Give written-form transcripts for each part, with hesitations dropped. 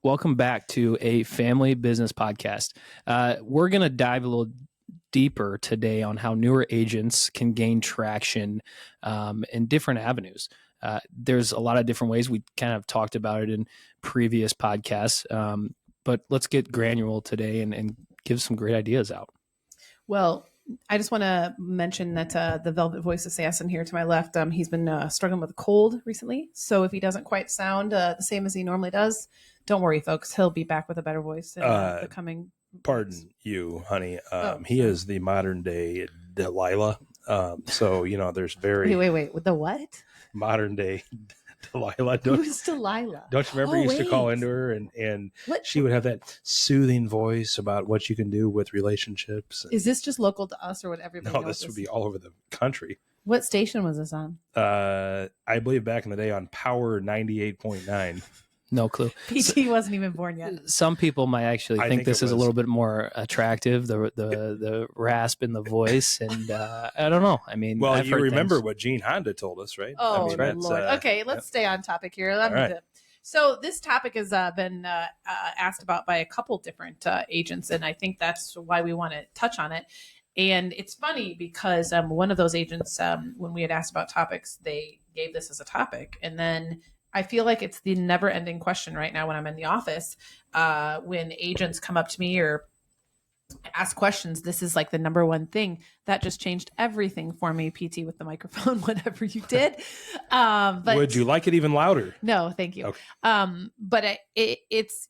Welcome back to a family business podcast. We're going to dive a little deeper today on how newer agents can gain traction in different avenues. There's a lot of different ways. We kind of talked about it in previous podcasts, but let's get granular today and give some great ideas out. Well, I just want to mention that the Velvet Voice Assassin here to my left, he's been struggling with a cold recently. So if he doesn't quite sound the same as he normally does, don't worry, folks. He'll be back with a better voice in the coming Pardon weeks. you, honey. He is the modern day Delilah. So, there's very... Wait. With the what? Modern day Delilah. Who's Delilah? Don't you remember you used to call into her and she would have that soothing voice about what you can do with relationships. Is this just local to us or would everybody know? No, this would be all over the country. What station was this on? I believe back in the day on Power 98.9. No clue. PT wasn't even born yet. Some people might actually think this is a little bit more attractive, the rasp in the voice, and I don't know. I mean, well, you remember what Gene Honda told us, right? Oh, Lord. Okay, let's stay on topic here. Right. So this topic has been asked about by a couple different agents, and I think that's why we want to touch on it. And it's funny because one of those agents, when we had asked about topics, they gave this as a topic, and then I feel like it's the never-ending question right now when I'm in the office. When agents come up to me or ask questions, this is like the number one thing. That just changed everything for me, PT, with the microphone, whatever you did. But would you like it even louder? No, thank you. Okay. But it's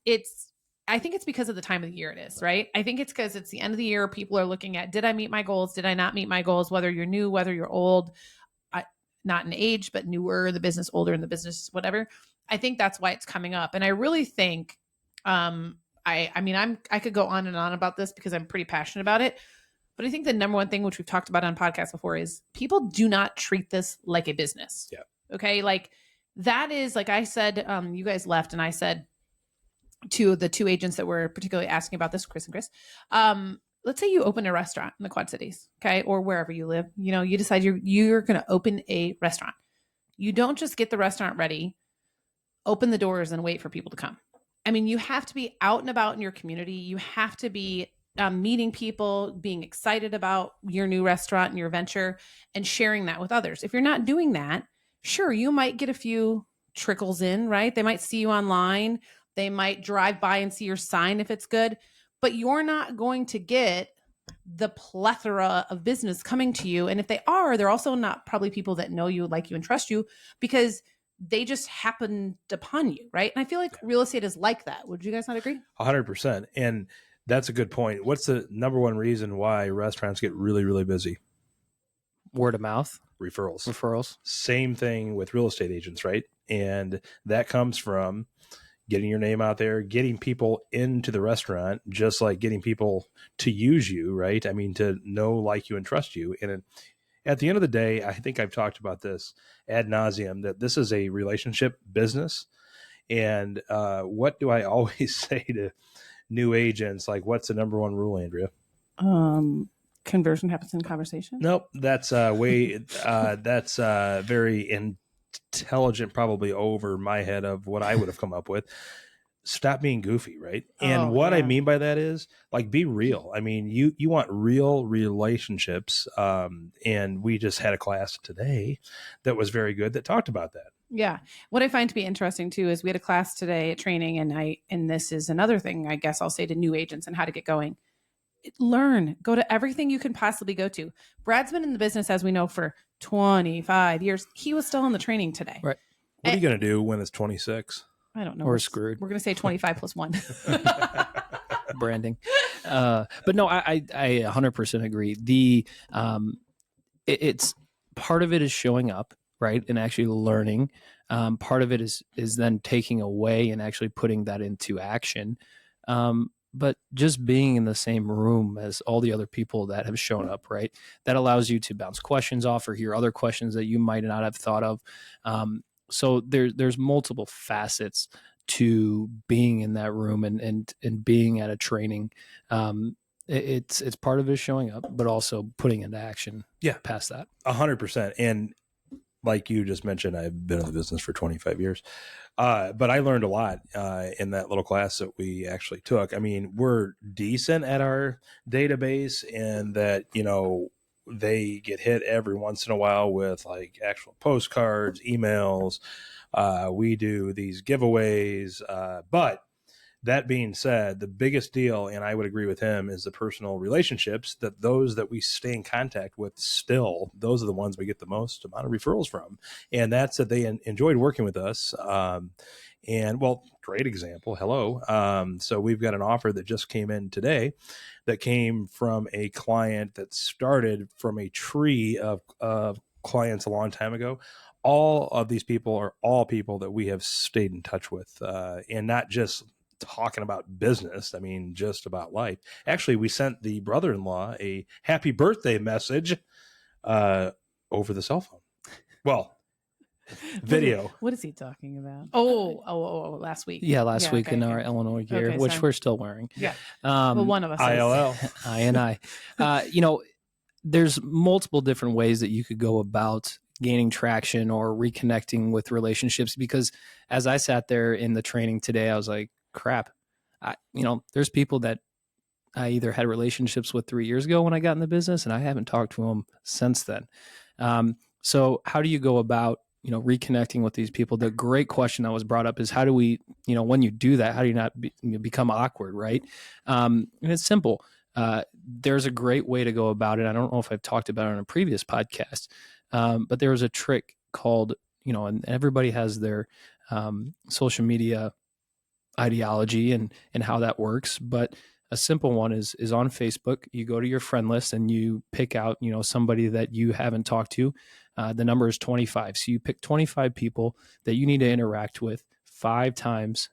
I think it's because of the time of the year it is, right? I think it's because it's the end of the year. People are looking at, did I meet my goals? Did I not meet my goals? Whether you're new, whether you're old, not in age, but newer in the business, older in the business, whatever. I think that's why it's coming up. And I really think, I could go on and on about this because I'm pretty passionate about it. But I think the number one thing, which we've talked about on podcasts before, is people do not treat this like a business. Yeah. Okay. Like that is, like I said, you guys left and I said to the two agents that were particularly asking about this, Chris and Chris, let's say you open a restaurant in the Quad Cities, okay, or wherever you live. You decide you're going to open a restaurant. You don't just get the restaurant ready, open the doors, and wait for people to come. I mean, you have to be out and about in your community. You have to be meeting people, being excited about your new restaurant and your venture, and sharing that with others. If you're not doing that, sure, you might get a few trickles in, right? They might see you online. They might drive by and see your sign if it's good. But you're not going to get the plethora of business coming to you. And if they are, they're also not probably people that know you, like you, and trust you because they just happened upon you, right? And I feel like real estate is like that. Would you guys not agree? 100%. And that's a good point. What's the number one reason why restaurants get really, really busy? Word of mouth. Referrals. Same thing with real estate agents, right? And that comes from getting your name out there, getting people into the restaurant, just like getting people to use you, right? I mean, to know, like you, and trust you. And at the end of the day, I think I've talked about this ad nauseum, that this is a relationship business. And what do I always say to new agents? Like, what's the number one rule, Andrea? Conversion happens in conversation. Nope. That's very intelligent, probably over my head of what I would have come up with. Stop being goofy, right? And what I mean by that is, like, be real. I mean, you want real relationships. And we just had a class today that was very good that talked about that. Yeah. What I find to be interesting too is we had a class today at training, and this is another thing I guess I'll say to new agents and how to get going. Learn, go to everything you can possibly go to. Brad's been in the business, as we know, for 25 years. He was still in the training today. Right. What are you going to do when it's 26? I don't know. We're screwed. We're going to say 25 plus 1. Branding. But no, I 100% agree. It's part of it is showing up, right, and actually learning. Part of it is then taking away and actually putting that into action. But just being in the same room as all the other people that have shown up, right, that allows you to bounce questions off or hear other questions that you might not have thought of. So there's multiple facets to being in that room and being at a training. It's part of it showing up, but also putting into action. Yeah, past that. 100%. And like you just mentioned, I've been in the business for 25 years. But I learned a lot in that little class that we actually took. I mean, we're decent at our database, and that, they get hit every once in a while with like actual postcards, emails. We do these giveaways. But that being said, the biggest deal, and I would agree with him, is the personal relationships, that those that we stay in contact with still, those are the ones we get the most amount of referrals from. And that's that they enjoyed working with us. And well, great example. Hello. So we've got an offer that just came in today that came from a client that started from a tree of clients a long time ago. All of these people are all people that we have stayed in touch with, and not just talking about business. I mean, just about life. Actually, we sent the brother-in-law a happy birthday message over the cell phone. Well, video. What is he talking about? Last week. Yeah, last week okay, in our Illinois gear, Okay, which sorry. we're still wearing. Yeah. Well, one of us is. ILL. I and I. There's multiple different ways that you could go about gaining traction or reconnecting with relationships, because as I sat there in the training today, I was like, crap, there's people that I either had relationships with 3 years ago when I got in the business, and I haven't talked to them since then. So how do you go about, reconnecting with these people? The great question that was brought up is, how do we, when you do that, how do you not become awkward, right? And it's simple. There's a great way to go about it. I don't know if I've talked about it on a previous podcast, but there was a trick called, and everybody has their social media ideology and how that works. But a simple one is on Facebook. You go to your friend list and you pick out, somebody that you haven't talked to. The number is 25. So you pick 25 people that you need to interact with 5 times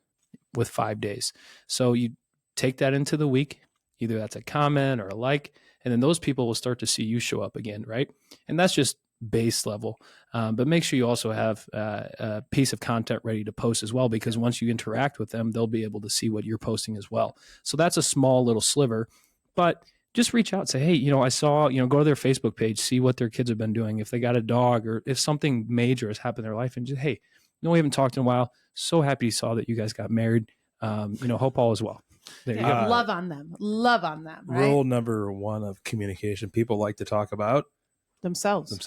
with 5 days. So you take that into the week. Either that's a comment or a like, and then those people will start to see you show up again, right? And that's just base level. But make sure you also have a piece of content ready to post as well, because once you interact with them, they'll be able to see what you're posting as well. So that's a small little sliver, but just reach out, say, hey, I saw, go to their Facebook page, see what their kids have been doing. If they got a dog or if something major has happened in their life, and just, hey, we haven't talked in a while. So happy you saw that you guys got married. Hope all is well. There you go. Love on them. Right? Rule number 1 of communication: people like to talk about themselves.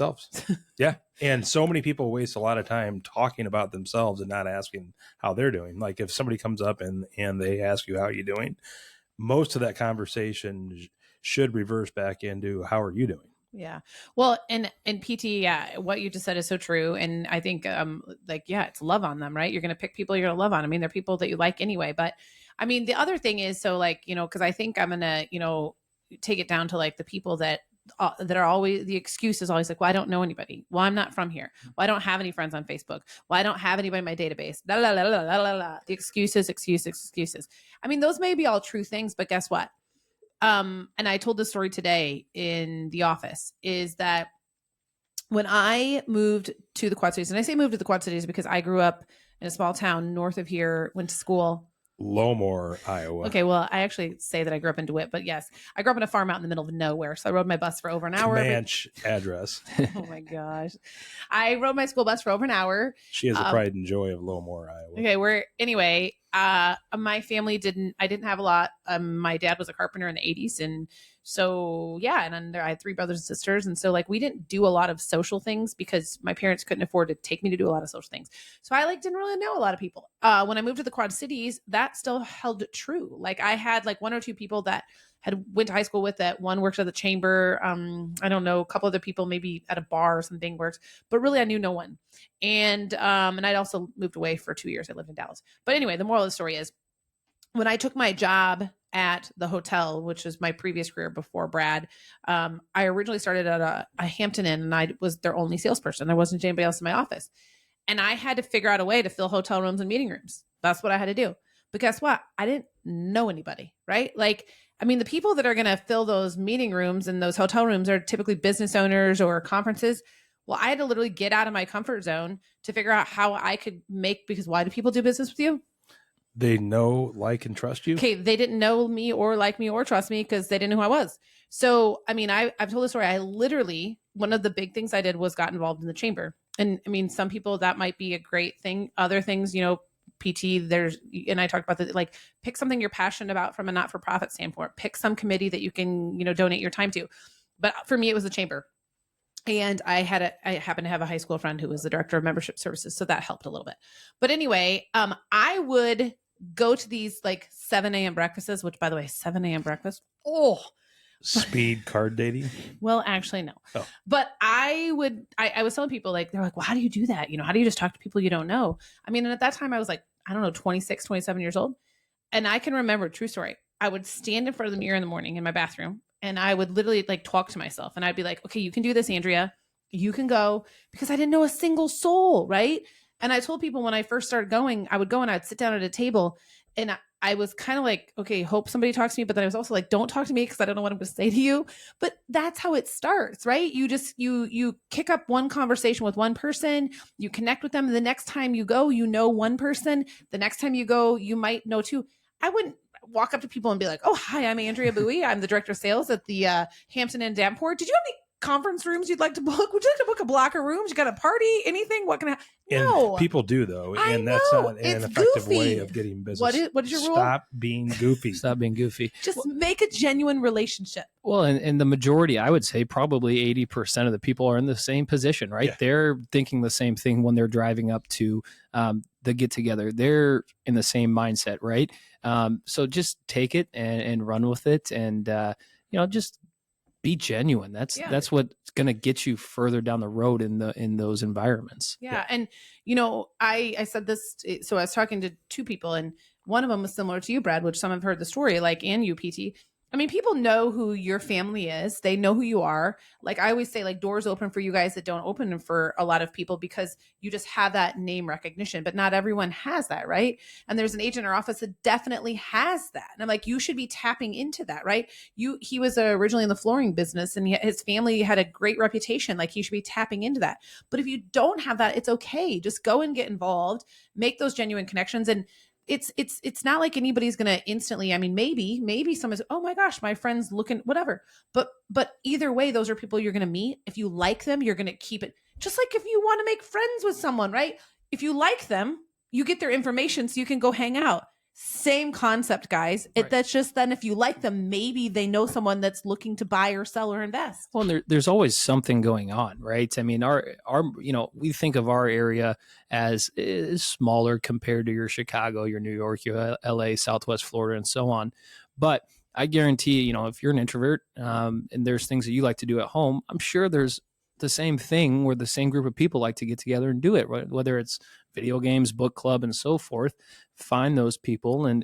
Yeah. And so many people waste a lot of time talking about themselves and not asking how they're doing. Like if somebody comes up and they ask you, how are you doing? Most of that conversation should reverse back into, how are you doing? Yeah. Well, and PT, yeah, what you just said is so true. And I think it's love on them, right? You're going to pick people you're going to love on. I mean, they're people that you like anyway. But I mean, the other thing is, so because I think I'm going to, take it down to like the people that are always, the excuse is always like, well, I don't know anybody. Well, I'm not from here. Well, I don't have any friends on Facebook. Well, I don't have anybody in my database. La, la, la, la, la, la, la. The excuses. I mean, those may be all true things, but guess what? And I told this story today in the office, is that when I moved to the Quad Cities, and I say moved to the Quad Cities because I grew up in a small town north of here, went to school. Lowmore, Iowa. Okay, well, I actually say that I grew up in DeWitt, but yes, I grew up in a farm out in the middle of nowhere. So I rode my bus for over an hour. Comanche address. Oh my gosh. I rode my school bus for over an hour. She has the pride and joy of Lowmore, Iowa. Okay, my family I didn't have a lot. My dad was a carpenter in the 80s. And so, yeah. And then I had 3 brothers and sisters. And so we didn't do a lot of social things because my parents couldn't afford to take me to do a lot of social things. So I didn't really know a lot of people. When I moved to the Quad Cities, that still held true. I had 1 or 2 people that had went to high school with, that one worked at the chamber. I don't know, a couple other people maybe at a bar or something worked, but really I knew no one. And I'd also moved away for 2 years. I lived in Dallas. But anyway, the moral of the story is, when I took my job at the hotel, which was my previous career before Brad, I originally started at a Hampton Inn, and I was their only salesperson. There wasn't anybody else in my office. And I had to figure out a way to fill hotel rooms and meeting rooms. That's what I had to do. But guess what? I didn't know anybody, right? The people that are going to fill those meeting rooms and those hotel rooms are typically business owners or conferences. Well, I had to literally get out of my comfort zone to figure out how I could because why do people do business with you? They know, like, and trust you. Okay, they didn't know me or like me or trust me because they didn't know who I was. So, I've told the story. I literally, one of the big things I did was got involved in the chamber. And I mean, some people that might be a great thing. Other things, you know, PT, there's, and I talked about that, like pick something you're passionate about from a not-for-profit standpoint, pick some committee that you can, you know, donate your time to. But for me, it was the chamber. And I happened to have a high school friend who was the director of membership services. So that helped a little bit. But anyway, I would go to these like 7 a.m. breakfasts, which by the way, 7 a.m. breakfast. Oh, Speed card dating. well, actually, no. Oh. But I was telling people like, they're like, well, how do you do that? You know, how do you just talk to people you don't know? I mean, and at that time I was like, I don't know, 26, 27 years old. And I can remember, true story, I would stand in front of the mirror in the morning in my bathroom and I would literally like talk to myself and I'd be like, okay, you can do this, Andrea. You can go, because I didn't know a single soul. Right. And I told people when I first started going, I would go and I'd sit down at a table and I was kind of like, okay, hope somebody talks to me. But then I was also like, don't talk to me because I don't know what I'm going to say to you. But that's how it starts, right? You just, you kick up one conversation with one person, you connect with them. The next time you go, you know one person. The next time you go, you might know two. I wouldn't walk up to people and be like, oh, hi, I'm Andrea BOEYE. I'm the director of sales at the Hampton Inn Davenport. Did you have any conference rooms you'd like to book? Would you like to book a block of rooms? You got a party? Anything? What can I? No. And people do though, I and that's know. not an It's effective goofy. way of getting business. What is your rule? Stop being goofy. Stop being goofy. Just make a genuine relationship. Well, and the majority, I would say probably 80% of the people are in the same position, right? Yeah. They're thinking the same thing when they're driving up to the get together. They're in the same mindset, right? So just take it and run with it, and just be genuine. That's what's going to get you further down the road in those environments. Yeah. And, I said this, so I was talking to two people and one of them was similar to you, Brad, which some have heard the story, like, and you, PT. I mean, people know who your family is. They know who you are. Like I always say, like doors open for you guys that don't open for a lot of people because you just have that name recognition, but not everyone has that. Right. And there's an agent in our office that definitely has that. And I'm like, you should be tapping into that. Right. He was originally in the flooring business and his family had a great reputation. Like he should be tapping into that. But if you don't have that, it's okay. Just go and get involved, make those genuine connections. And it's not like anybody's going to instantly, I mean, maybe someone's, oh my gosh, my friend's looking, whatever. But either way, those are people you're going to meet. If you like them, you're going to keep it. Just like if you want to make friends with someone, right? If you like them, you get their information so you can go hang out. Same concept, guys. Right. That's just then if you like them, maybe they know someone that's looking to buy or sell or invest. Well, and there's always something going on, right? I mean, our we think of our area as smaller compared to your Chicago, your New York, your LA, Southwest Florida, and so on. But I guarantee, if you're an introvert and there's things that you like to do at home, I'm sure there's the same thing where the same group of people like to get together and do it, right? Whether it's video games, book club, and so forth. Find those people and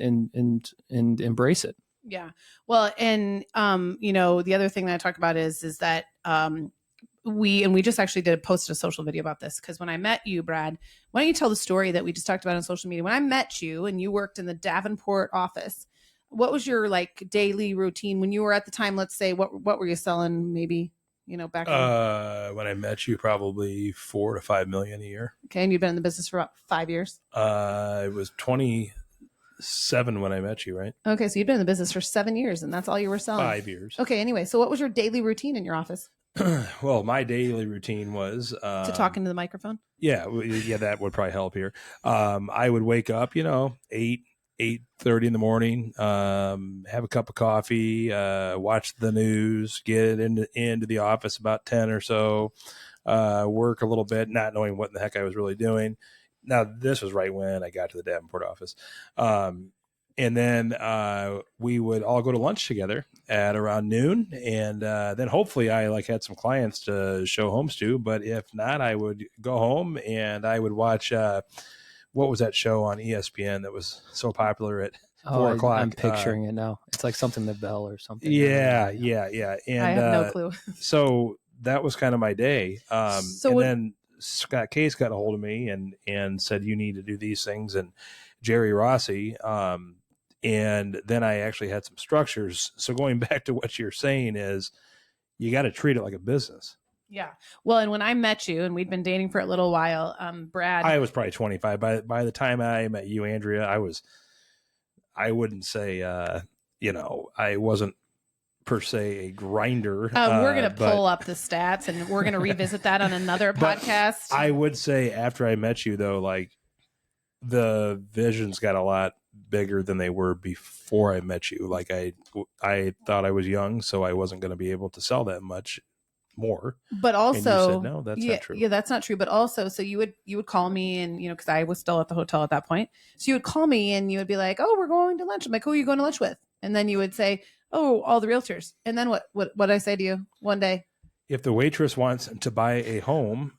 embrace it. Yeah. Well, and the other thing that I talk about is that we just actually posted a social video about this because when I met you, Brad, why don't you tell the story that we just talked about on social media? When I met you and you worked in the Davenport office, what was your like daily routine when you were at the time? Let's say what were you selling? Maybe back when I met you, probably $4 to $5 million a year. Okay, and you've been in the business for about 5 years. It was 27 when I met you, right? Okay, so you've been in the business for 7 years, and that's all you were selling. 5 years. Okay, anyway, so what was your daily routine in your office? Well, my daily routine was to talk into the microphone. Yeah, that would probably help here. I would wake up, 8:30 in the morning, have a cup of coffee, watch the news, get into the office about 10 or so, work a little bit, not knowing what in the heck I was really doing. Now, this was right when I got to the Davenport office. And then we would all go to lunch together at around noon. And then hopefully I had some clients to show homes to. But if not, I would go home and I would watch what was that show on ESPN that was so popular at 4 o'clock? I'm picturing it now. It's like something the Bell or something. Yeah. And I have no clue. So that was kind of my day. Then Scott Case got a hold of me and said, you need to do these things. And Jerry Rossi. And then I actually had some structures. So going back to what you're saying is you got to treat it like a business. Yeah. Well, and when I met you and we'd been dating for a little while, Brad. I was probably 25. By the time I met you, Andrea, I wouldn't say, I wasn't per se a grinder. We're going to but pull up the stats and we're going to revisit that on another But podcast. I would say after I met you, though, like the visions got a lot bigger than they were before I met you. Like I thought I was young, so I wasn't going to be able to sell that much more. But And you also, said, no, that's yeah, not true. yeah, that's not true. But also, so you would call me, and because I was still at the hotel at that point, so you would call me and you would be like, "Oh, we're going to lunch." I'm like, "Who are you going to lunch with?" And then you would say, "Oh, all the realtors." And then what did I say to you one day? If the waitress wants to buy a home,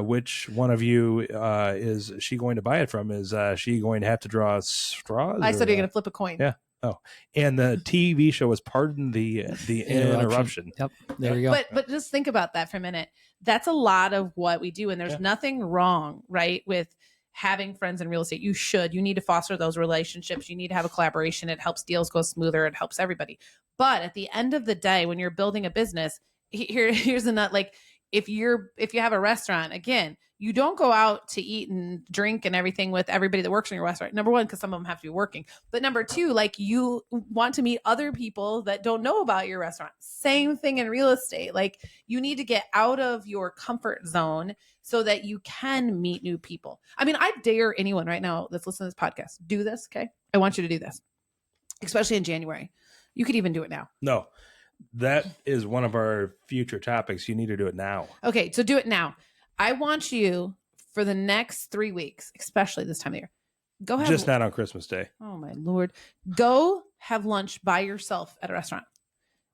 which one of you is she going to buy it from? Is she going to have to draw straws? I said, "You're going to flip a coin." Yeah. Oh, and the TV show was pardon the interruption. Yep. There you go. But just think about that for a minute. That's a lot of what we do, and there's nothing wrong, right, with having friends in real estate. You need to foster those relationships. You need to have a collaboration. It helps deals go smoother. It helps everybody. But at the end of the day, when you're building a business, here's a nut. Like if you have a restaurant, again, you don't go out to eat and drink and everything with everybody that works in your restaurant. Number one, because some of them have to be working. But number two, like you want to meet other people that don't know about your restaurant. Same thing in real estate. Like you need to get out of your comfort zone so that you can meet new people. I mean, I dare anyone right now that's listening to this podcast, do this. Okay. I want you to do this, especially in January. You could even do it now. No, that is one of our future topics. You need to do it now. Okay. So do it now. I want you for the next 3 weeks, especially this time of year, go have just not on Christmas Day. Oh my Lord. Go have lunch by yourself at a restaurant.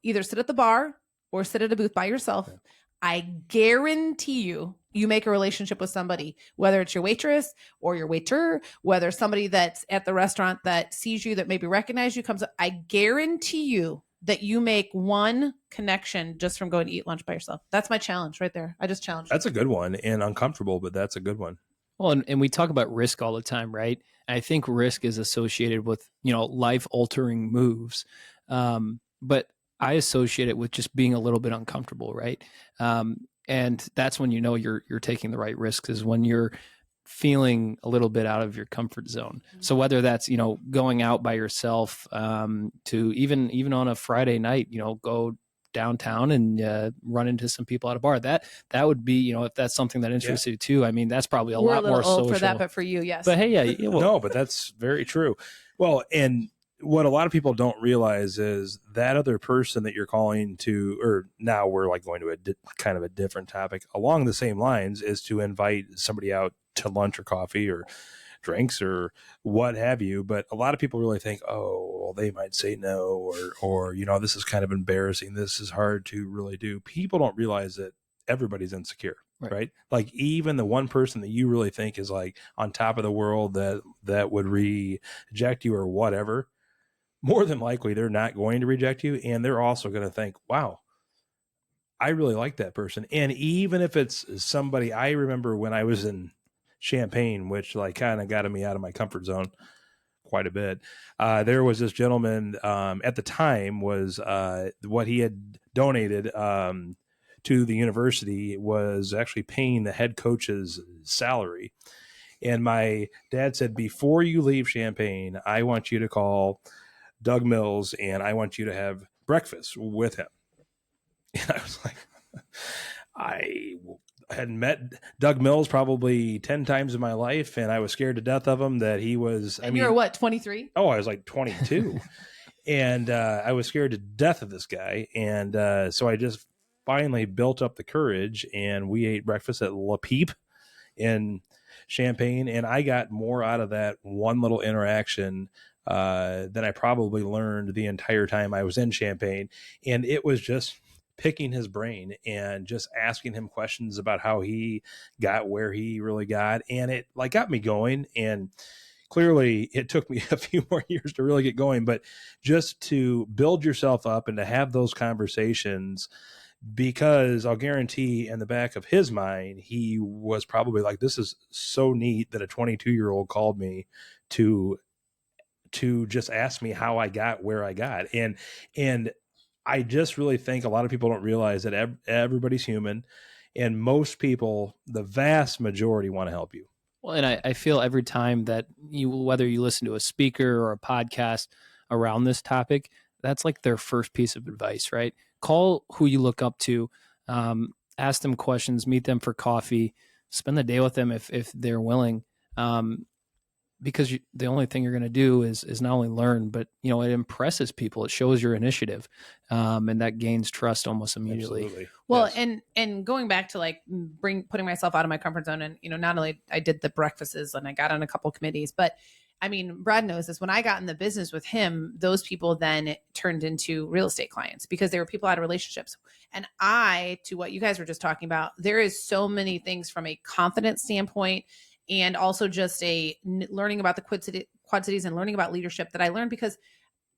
Either sit at the bar or sit at a booth by yourself. Okay. I guarantee you make a relationship with somebody, whether it's your waitress or your waiter, whether somebody that's at the restaurant that sees you, that maybe recognizes you, comes up. I guarantee you that you make one connection just from going to eat lunch by yourself. That's my challenge right there. I just challenged you. That's a good one, and uncomfortable, but that's a good one. Well, and we talk about risk all the time, right? I think risk is associated with, life-altering moves. But I associate it with just being a little bit uncomfortable, right? And that's when you're taking the right risks, is when you're feeling a little bit out of your comfort zone. Mm-hmm. So whether that's, going out by yourself to even on a Friday night, go downtown and run into some people at a bar, that would be, if that's something that interests you too. I mean, that's probably We're lot more social old for that, but for you, yes. But hey, no, but that's very true. Well, and what a lot of people don't realize is that other person that you're calling to, or now we're like going to kind of a different topic along the same lines, is to invite somebody out to lunch or coffee or drinks or what have you. But a lot of people really think, oh, well, they might say no, or this is kind of embarrassing. This is hard to really do. People don't realize that everybody's insecure, right? Like even the one person that you really think is like on top of the world that would reject you or whatever, more than likely they're not going to reject you. And they're also going to think, wow, I really like that person. And even if it's somebody, I remember when I was in Champaign, which like kind of got me out of my comfort zone quite a bit. There was this gentleman at the time was what he had donated to the university was actually paying the head coach's salary. And my dad said, before you leave Champaign, I want you to call Doug Mills and I want you to have breakfast with him. And I was like, I had met Doug Mills probably 10 times in my life, and I was scared to death of him that he was. And you're what, 23? Oh, I was like 22. And I was scared to death of this guy. And so I just finally built up the courage, and we ate breakfast at La Peep in Champaign. And I got more out of that one little interaction than I probably learned the entire time I was in Champaign. And it was just picking his brain and just asking him questions about how he got where he really got. And it like got me going. And clearly it took me a few more years to really get going, but just to build yourself up and to have those conversations, because I'll guarantee in the back of his mind, he was probably like, this is so neat that a 22-year-old called me to just ask me how I got where I got. And I just really think a lot of people don't realize that everybody's human, and most people, the vast majority, want to help you. Well, and I feel every time that whether you listen to a speaker or a podcast around this topic, that's like their first piece of advice, right? Call who you look up to, ask them questions, meet them for coffee, spend the day with them if they're willing. Because the only thing you're going to do is not only learn, but it impresses people. It shows your initiative, and that gains trust almost immediately. Absolutely. Well, Yes. and going back to like putting myself out of my comfort zone, and not only I did the breakfasts and I got on a couple committees, but I mean, Brad knows this. When I got in the business with him, those people then turned into real estate clients because they were people out of relationships. And to what you guys were just talking about, there is so many things from a confidence standpoint, and also just learning about the Quad Cities and learning about leadership that I learned because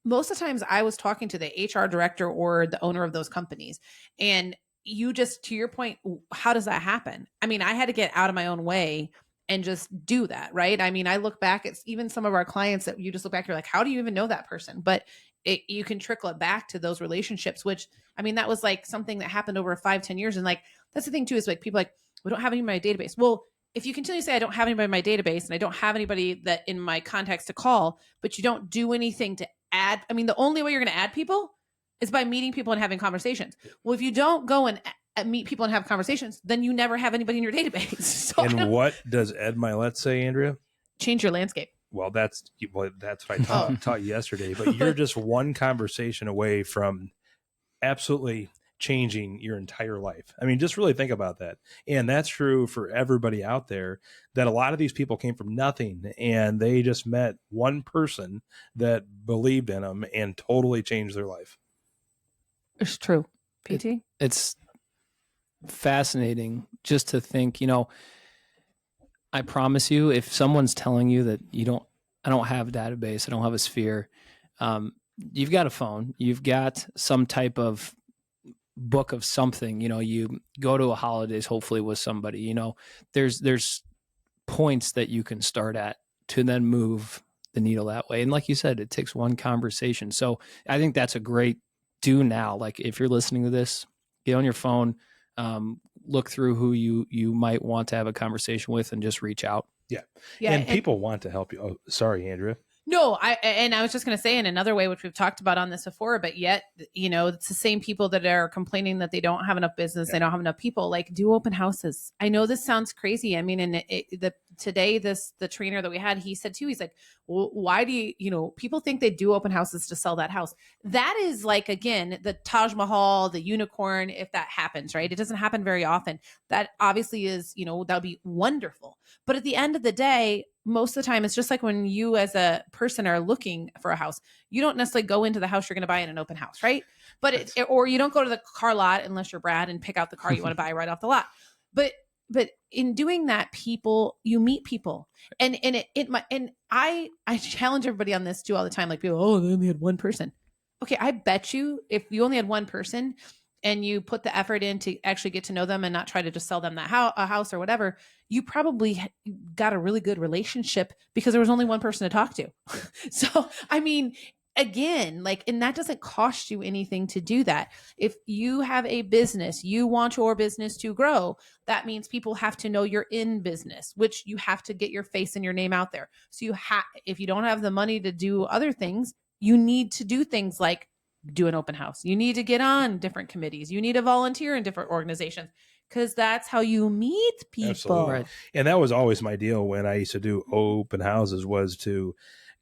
most of the times I was talking to the HR director or the owner of those companies. And to your point, how does that happen? I mean, I had to get out of my own way and just do that, right? I mean, I look back at even some of our clients that you just look back, you're like, how do you even know that person? But you can trickle it back to those relationships, which, I mean, that was like something that happened over 5-10 years. And like, that's the thing too, is like people like, we don't have any in my database. Well, if you continue to say, I don't have anybody in my database and I don't have anybody that in my contacts to call, but you don't do anything to add, I mean, the only way you're going to add people is by meeting people and having conversations. Well, if you don't go and meet people and have conversations, then you never have anybody in your database. So And what does Ed Milet say, Andrea? change your landscape. Well, that's what I taught you yesterday. But you're just one conversation away from absolutely changing your entire life. I mean, just really think about that. And that's true for everybody out there, that a lot of these people came from nothing and they just met one person that believed in them and totally changed their life. It's true. PT? It's fascinating just to think, I promise you, if someone's telling you that I don't have a database, I don't have a sphere, you've got a phone, you've got some type of book of something, you go to a holidays, hopefully with somebody, there's points that you can start at to then move the needle that way. And like you said, it takes one conversation. So I think that's a great do now. Like if you're listening to this, get on your phone, look through who you might want to have a conversation with and just reach out. Yeah. And people want to help you. Oh, sorry, Andrea. No, I was just going to say in another way, which we've talked about on this before, but yet, it's the same people that are complaining that they don't have enough business. They don't have enough people. Like, do open houses. I know this sounds crazy. I mean, and the trainer that we had, he said too, he's like, well, why do you, people think they do open houses to sell that house. That is like, again, the Taj Mahal, the unicorn, if that happens, right? It doesn't happen very often. That obviously is, that would be wonderful. But at the end of the day, most of the time, it's just like when you as a person are looking for a house, you don't necessarily go into the house you're going to buy in an open house, right? But or you don't go to the car lot unless you're Brad and pick out the car you want to buy right off the lot. But in doing that, you meet people, and I challenge everybody on this too all the time. Like people, oh, they only had one person. Okay, I bet you if you only had one person and you put the effort in to actually get to know them and not try to just sell them that a house or whatever, you probably got a really good relationship because there was only one person to talk to. So, I mean, again, and that doesn't cost you anything to do that. If you have a business, you want your business to grow, that means people have to know you're in business, which you have to get your face and your name out there. So if you don't have the money to do other things, you need to do things like do an open house. You need to get on different committees. You need to volunteer in different organizations because that's how you meet people. Absolutely. Right. And that was always my deal when I used to do open houses, was to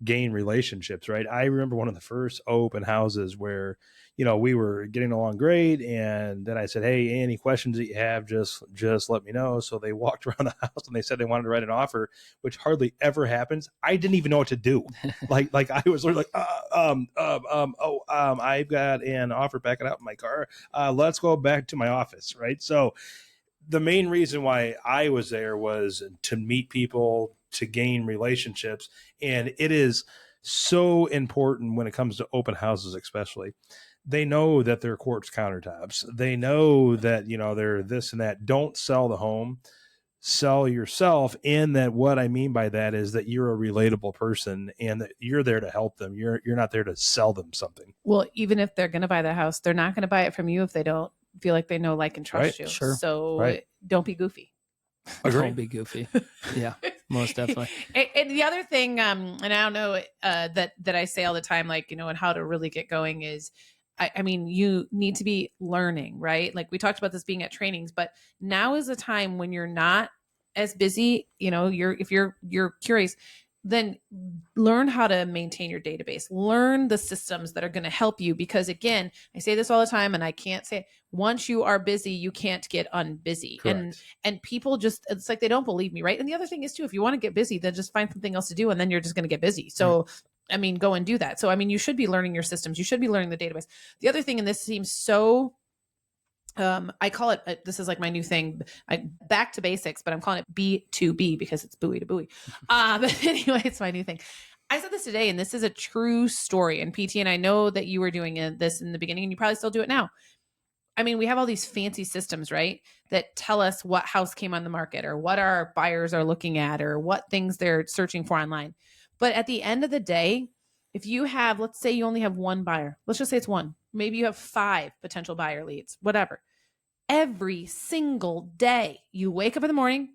gain relationships, right? I remember one of the first open houses where, we were getting along great. And then I said, hey, any questions that you have, just let me know. So they walked around the house and they said they wanted to write an offer, which hardly ever happens. I didn't even know what to do. like I was literally like, I've got an offer backing out in my car. Let's go back to my office. Right. So the main reason why I was there was to meet people, to gain relationships. And it is so important when it comes to open houses, especially. They know that they're quartz countertops. They know that, they're this and that. Don't sell the home, sell yourself. And that what I mean by that is that you're a relatable person and that you're there to help them. You're not there to sell them something. Well, even if they're going to buy the house, they're not going to buy it from you if they don't feel like they know, like, and trust you. Sure. So don't be goofy. Don't be goofy. Yeah. Most definitely. And the other thing, and I don't know that I say all the time, like, you know, and how to really get going is, I mean, you need to be learning, right? Like we talked about this being at trainings, but now is a time when you're not as busy. You know, if you're curious, then learn how to maintain your database. Learn the systems that are going to help you. Because again, I say this all the time, and I can't say it. Once you are busy, you can't get unbusy. Correct. And people just, it's like they don't believe me, right? And the other thing is too, if you want to get busy, then just find something else to do, and then you're just going to get busy. So I mean, go and do that. So I mean, you should be learning your systems. You should be learning the database. The other thing, and this seems so I call it, this is like my new thing, back to basics, but I'm calling it B2B because it's buoy to buoy. But anyway, it's my new thing. I said this today, and this is a true story. And PT, and I know that you were doing this in the beginning, and you probably still do it now. I mean, we have all these fancy systems, right, that tell us what house came on the market or what our buyers are looking at or what things they're searching for online. But at the end of the day, if you have, let's say you only have one buyer, let's just say it's one, maybe you have 5 potential buyer leads, whatever. Every single day, you wake up in the morning,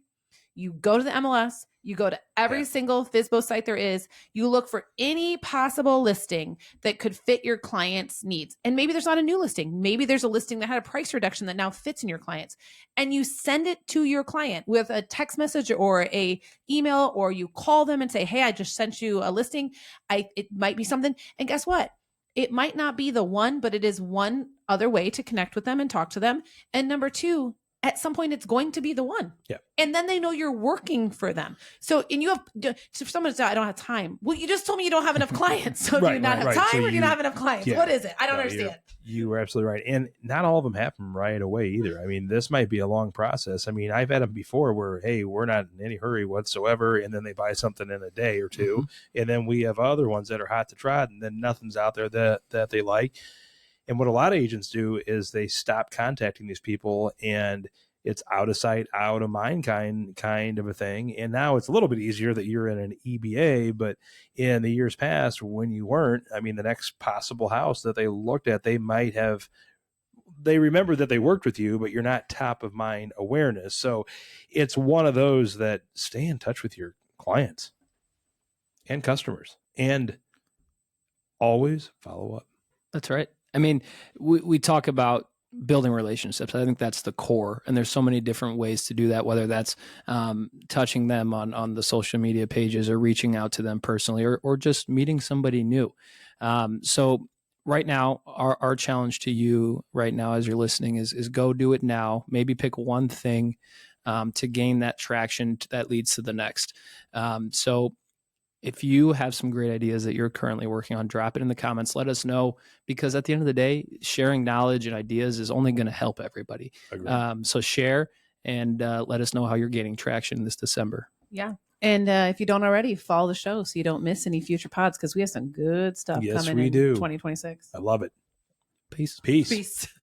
you go to the MLS, you go to every single FSBO site there is, you look for any possible listing that could fit your client's needs. And maybe there's not a new listing. Maybe there's a listing that had a price reduction that now fits in your clients. And you send it to your client with a text message or a email, or you call them and say, hey, I just sent you a listing. It might be something. And guess what? It might not be the one, but it is one other way to connect with them and talk to them. And number 2, at some point, it's going to be the one. Yeah. And then they know you're working for them. So, and you have, so if someone says, I don't have time. Well, you just told me you don't have enough clients. So do you not have time, So or do you not have enough clients? Yeah. What is it? I don't understand. You were absolutely right. And not all of them happen right away either. I mean, this might be a long process. I mean, I've had them before where, hey, we're not in any hurry whatsoever. And then they buy something in a day or two. And then we have other ones that are hot to trot, and then nothing's out there that they like. And what a lot of agents do is they stop contacting these people, and it's out of sight, out of mind kind of a thing. And now it's a little bit easier that you're in an EBA, but in the years past when you weren't, I mean, the next possible house that they looked at, they remember that they worked with you, but you're not top of mind awareness. So it's one of those that stay in touch with your clients and customers and always follow up. That's right. I mean, we talk about building relationships. I think that's the core. And there's so many different ways to do that, whether that's touching them on the social media pages or reaching out to them personally or just meeting somebody new. So right now, our challenge to you right now as you're listening is go do it now. Maybe pick one thing to gain that traction that leads to the next. So if you have some great ideas that you're currently working on, drop it in the comments. Let us know, because at the end of the day, sharing knowledge and ideas is only going to help everybody. So share and let us know how you're gaining traction this December. Yeah. And if you don't already, follow the show so you don't miss any future pods, because we have some good stuff coming in 2026. I love it. Peace. Peace.